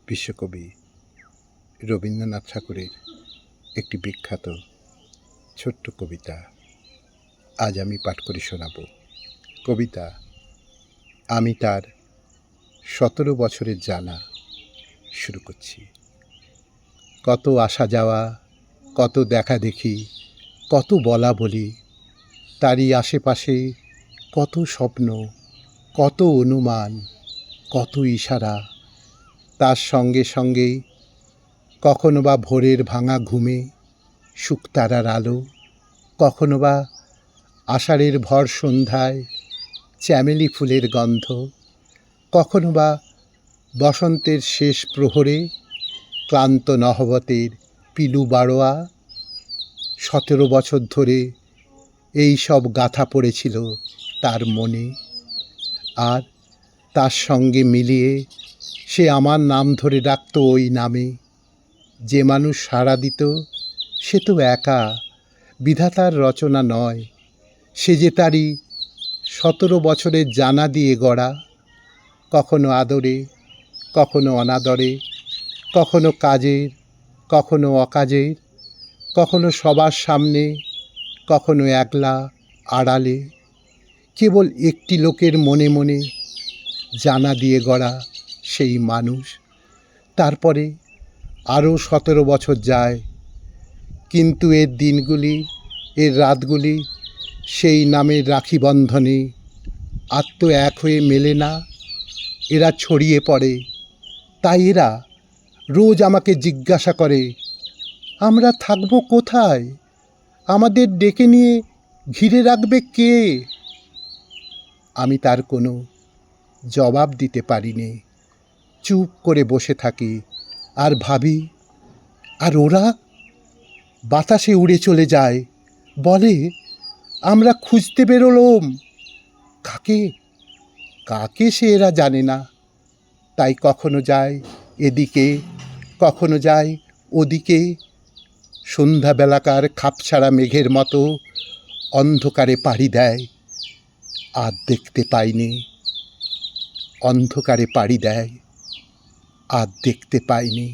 বিশ্বকবি রবীন্দ্রনাথ ঠাকুরের একটি বিখ্যাত ছোট্ট কবিতা আজ আমি পাঠ করে শোনাব। কবিতা আমি তার 17 বছরের জানা শুরু করছি। কত আসা যাওয়া, কত দেখা দেখি, কত বলা বলি, তারই আশেপাশে কত স্বপ্ন, কত অনুমান, কত ইশারা, তার সঙ্গে সঙ্গে কখনো বা ভোরের ভাঙা ঘুমে শুকতারার আলো, কখনো বা আষাঢ়ের ভর সন্ধ্যায় চ্যামেলি ফুলের গন্ধ, কখনো বা বসন্তের শেষ প্রহরে ক্লান্ত নহবতের পিলু বাড়োয়া। 17 বছর ধরে এই সব গাথা পড়েছিল তার মনে, আর তার সঙ্গে মিলিয়ে সে আমার নাম ধরে ডাকত ওই নামে। যে মানুষ সাড়া দিত সে তো একা, বিধাতার রচনা নয়, সে যে তারই 17 বছরের জানা দিয়ে গড়া। কখনো আদরে, কখনো অনাদরে, কখনো কাজের, কখনো অকাজের, কখনো সবার সামনে, কখনো একলা আড়ালে, কেবল একটি লোকের মনে মনে জানা দিয়ে গড়া সেই মানুষ। তারপরে আরও 17 বছর যায়, কিন্তু এর দিনগুলি, এর রাতগুলি সেই নামের রাখি বন্ধনে আর তো এক হয়ে মেলে না। এরা ছড়িয়ে পড়ে, তাই এরা রোজ আমাকে জিজ্ঞাসা করে, আমরা থাকবো কোথায়, আমাদের ডেকে নিয়ে ঘিরে রাখবে কে? আমি তার কোনো জবাব দিতে পারিনি, চুপ করে বসে থাকি আর ভাবি। আর ওরা বাতাসে উড়ে চলে যায়, বলে আমরা খুঁজতে বেরোলাম। কাকে কাকে সে এরা জানে না। তাই কখনো যায় এদিকে, কখনো যায় ওদিকে, সন্ধ্যাবেলাকার খাপছাড়া মেঘের মতো অন্ধকারে পাড়ি দেয়, আর দেখতে পাইনি। অন্ধকারে পাড়ি দেয়, আর দেখতে পাইনি।